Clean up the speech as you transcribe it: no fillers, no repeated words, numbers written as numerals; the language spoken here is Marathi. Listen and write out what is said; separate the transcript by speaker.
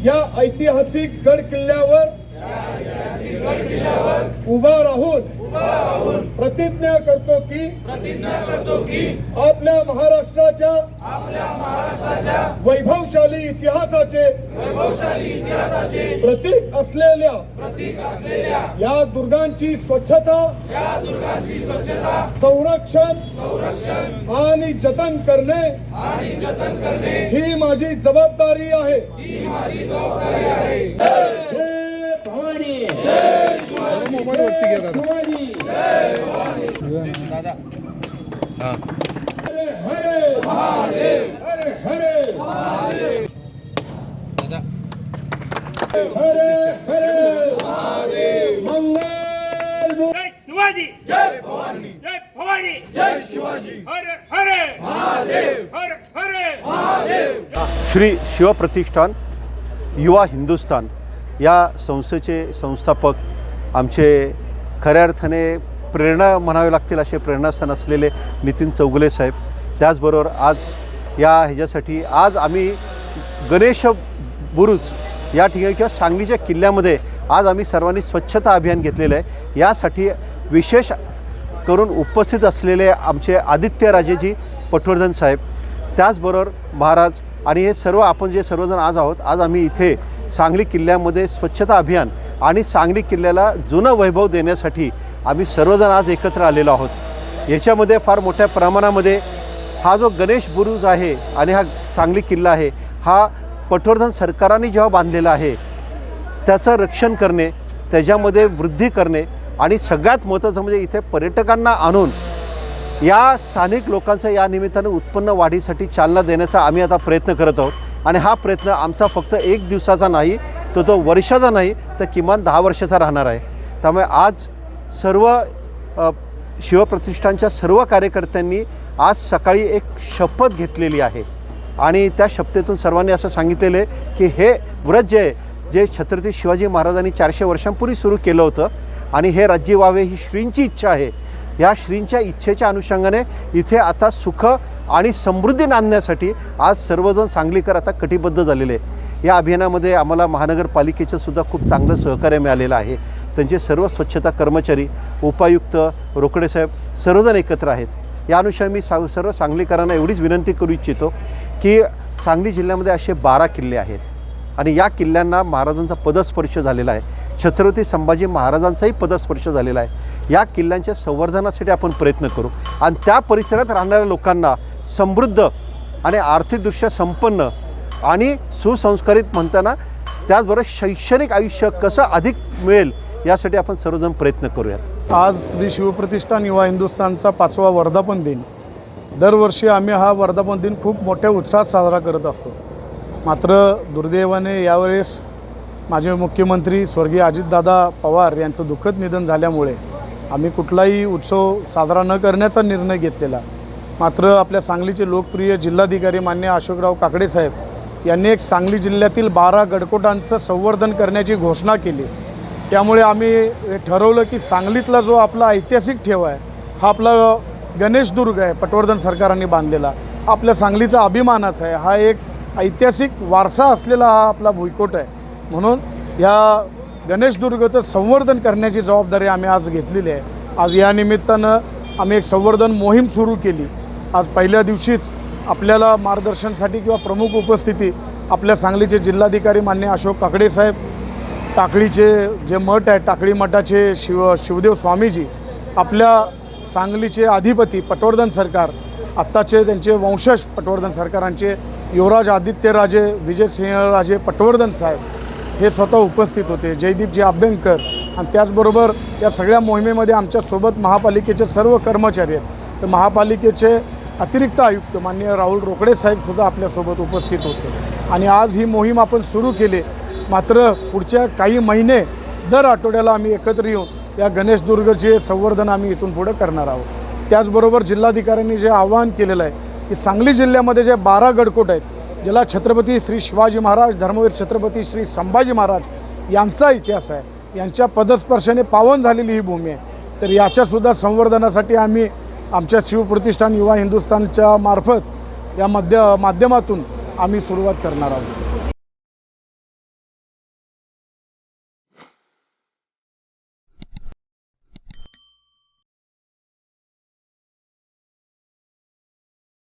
Speaker 1: या ऐतिहासिक गड किल्ल्यावर उभा राहून प्रतिज्ञा करतो की आपल्या महाराष्ट्राच्या वैभवशाली इतिहासाचे प्रतीक असलेल्या या दुर्गांची स्वच्छता संरक्षण आणि जतन करणे ही माझी जबाबदारी आहे।
Speaker 2: शिवाजी जय भवानी जय भवानी जय शिवाजी हर हर महादेव हर हर महादेव।
Speaker 3: श्री शिवप्रतिष्ठान युवा हिंदुस्थान या संस्थेचे संस्थापक आमचे खऱ्या अर्थाने प्रेरणा म्हणावे लागतील असे प्रेरणास्थान असलेले नितीन चौगुले साहेब। त्याचबरोबर आज या ह्याच्यासाठी आज आम्ही गणेश बुरुज या ठिकाणी किंवा सांगलीच्या किल्ल्यामध्ये आज आम्ही सर्वांनी स्वच्छता अभियान घेतलेलं आहे। यासाठी विशेष करून उपस्थित असलेले आमचे आदित्यराजेजी पटवर्धन साहेब, त्याचबरोबर महाराज आणि हे सर्व आपण जे सर्वजण आज आहोत। आज आम्ही इथे सांगली किल्ल्यामध्ये स्वच्छता अभियान आणि सांगली किल्ल्याला जुनं वैभव देण्यासाठी आम्ही सर्वजण आज एकत्र आलेलो आहोत। याच्यामध्ये फार मोठ्या प्रमाणामध्ये हा जो गणेश बुरुज आहे आणि हा सांगली किल्ला आहे हा पटवर्धन सरकारांनी जेव्हा बांधलेला आहे त्याचं रक्षण करणे, त्याच्यामध्ये वृद्धी करणे आणि सगळ्यात महत्त्वाचं म्हणजे इथे पर्यटकांना आणून या स्थानिक लोकांचं या निमित्तानं उत्पन्न वाढीसाठी चालना देण्याचा आम्ही आता प्रयत्न करत आहोत। आणि हा प्रयत्न आमचा फक्त एक दिवसाचा नाही, तो वर्षाचा नाही तर किमान 10 वर्षाचा राहणार आहे। त्यामुळे आज सर्व शिवप्रतिष्ठानच्या सर्व कार्यकर्त्यांनी आज सकाळी एक शपथ घेतलेली आहे आणि त्या शपथेतून सर्वांनी असं सांगितलेलं आहे की हे व्रत जे छत्रपती शिवाजी महाराजांनी 400 वर्षांपूर्वी सुरू केलं होतं आणि हे राज्य व्हावे ही श्रींची इच्छा आहे। या श्रींच्या इच्छेच्या अनुषंगाने इथे आता सुख आणि समृद्धी नांदण्यासाठी आज सर्वजण सांगलीकर आता कटिबद्ध झालेले आहे। या अभियानामध्ये आम्हाला महानगरपालिकेचं सुद्धा खूप चांगलं सहकार्य मिळालेलं आहे। त्यांचे सर्व स्वच्छता कर्मचारी, उपायुक्त, रोकडे साहेब सर्वजण एकत्र आहेत। या अनुषंगाने मी सर्व सांगलीकरांना एवढीच विनंती करू इच्छितो की सांगली जिल्ह्यामध्ये असे 12 किल्ले आहेत आणि या किल्ल्यांना महाराजांचा पदस्पर्श झालेला आहे, छत्रपती संभाजी महाराजांचाही पदस्पर्श झालेला आहे। या किल्ल्यांच्या संवर्धनासाठी आपण प्रयत्न करू आणि त्या परिसरात राहणाऱ्या लोकांना समृद्ध आणि आर्थिकदृष्ट्या संपन्न आणि सुसंस्कारित म्हणताना त्याचबरोबर शैक्षणिक आयुष्य कसं अधिक मिळेल यासाठी आपण सर्वजण प्रयत्न करूयात।
Speaker 4: आज श्री शिवप्रतिष्ठान युवा हिंदुस्थानचा 5वा वर्धापन दिन। दरवर्षी आम्ही हा वर्धापन दिन खूप मोठ्या उत्साहात साजरा करत असतो। मात्र दुर्दैवाने यावेळेस माजी मुख्यमंत्री स्वर्गीय अजितदादा पवार यांचं दुःखद निधन झाल्यामुळे आम्ही कुठलाही उत्सव साजरा न करण्याचा निर्णय घेतलेला। मात्र आपल्या सांगलीचे लोकप्रिय जिल्हाधिकारी मान्य अशोकराव काकडे साहेब यांनी एक सांगली जिल्ह्यातील 12 गडकोटांचं संवर्धन करण्याची घोषणा केली। त्यामुळे आम्ही ठरवलं की सांगलीतला जो आपला ऐतिहासिक ठेवा आहे हा आपला गणेशदुर्ग आहे, पटवर्धन सरकारांनी बांधलेला, आपल्या सांगलीचा अभिमानाचा आहे, हा एक ऐतिहासिक वारसा असलेला हा आपला भुईकोट आहे। म्हणून या गणेशदुर्गाचं संवर्धन करण्याची जबाबदारी आम्ही आज घेतलेली आहे। आज या निमित्तानं आम्ही एक संवर्धन मोहीम सुरू केली। आज पहिल्या दिवशीच आपल्याला मार्गदर्शनासाठी किंवा प्रमुख उपस्थिती आपल्या सांगलीचे जिल्हाधिकारी मान्य अशोक काकडे साहेब, टाकळीचे जे मठ आहे टाकळी मठाचे शिवदेव स्वामीजी, आपल्या सांगलीचे अधिपती पटवर्धन सरकार, आत्ताचे त्यांचे वंशज पटवर्धन सरकारांचे युवराज आदित्यराजे विजयसिंहराजे पटवर्धन साहेब हे स्वतः उपस्थित होते, जयदीपजी अभ्यंकर आणि त्याचबरोबर या सगळ्या मोहिमेमध्ये आमच्यासोबत महापालिकेचे सर्व कर्मचारी आहेत। तर महापालिकेचे अतिरिक्त आयुक्त माननीय राहुल रोकडे साहेबसुद्धा आपल्यासोबत उपस्थित होते आणि आज ही मोहीम आपण सुरू केली। मात्र पुढच्या काही महिने दर आठवड्याला आम्ही एकत्र येऊन या गणेशदुर्गचे संवर्धन आम्ही इथून पुढे करणार आहोत। त्याचबरोबर जिल्हाधिकाऱ्यांनी जे आवाहन केलेलं आहे की सांगली जिल्ह्यामध्ये जे 12 गडकोट आहेत ज्याला छत्रपती श्री शिवाजी महाराज, धर्मवीर छत्रपती श्री संभाजी महाराज यांचा इतिहास आहे, यांच्या पदस्पर्शाने पावन झालेली ही भूमी आहे। तर याच्यासुद्धा संवर्धनासाठी आम्ही आमच्या शिवप्रतिष्ठान युवा हिंदुस्थानच्या मार्फत या माध्यमातून आम्ही सुरुवात करणार आहोत।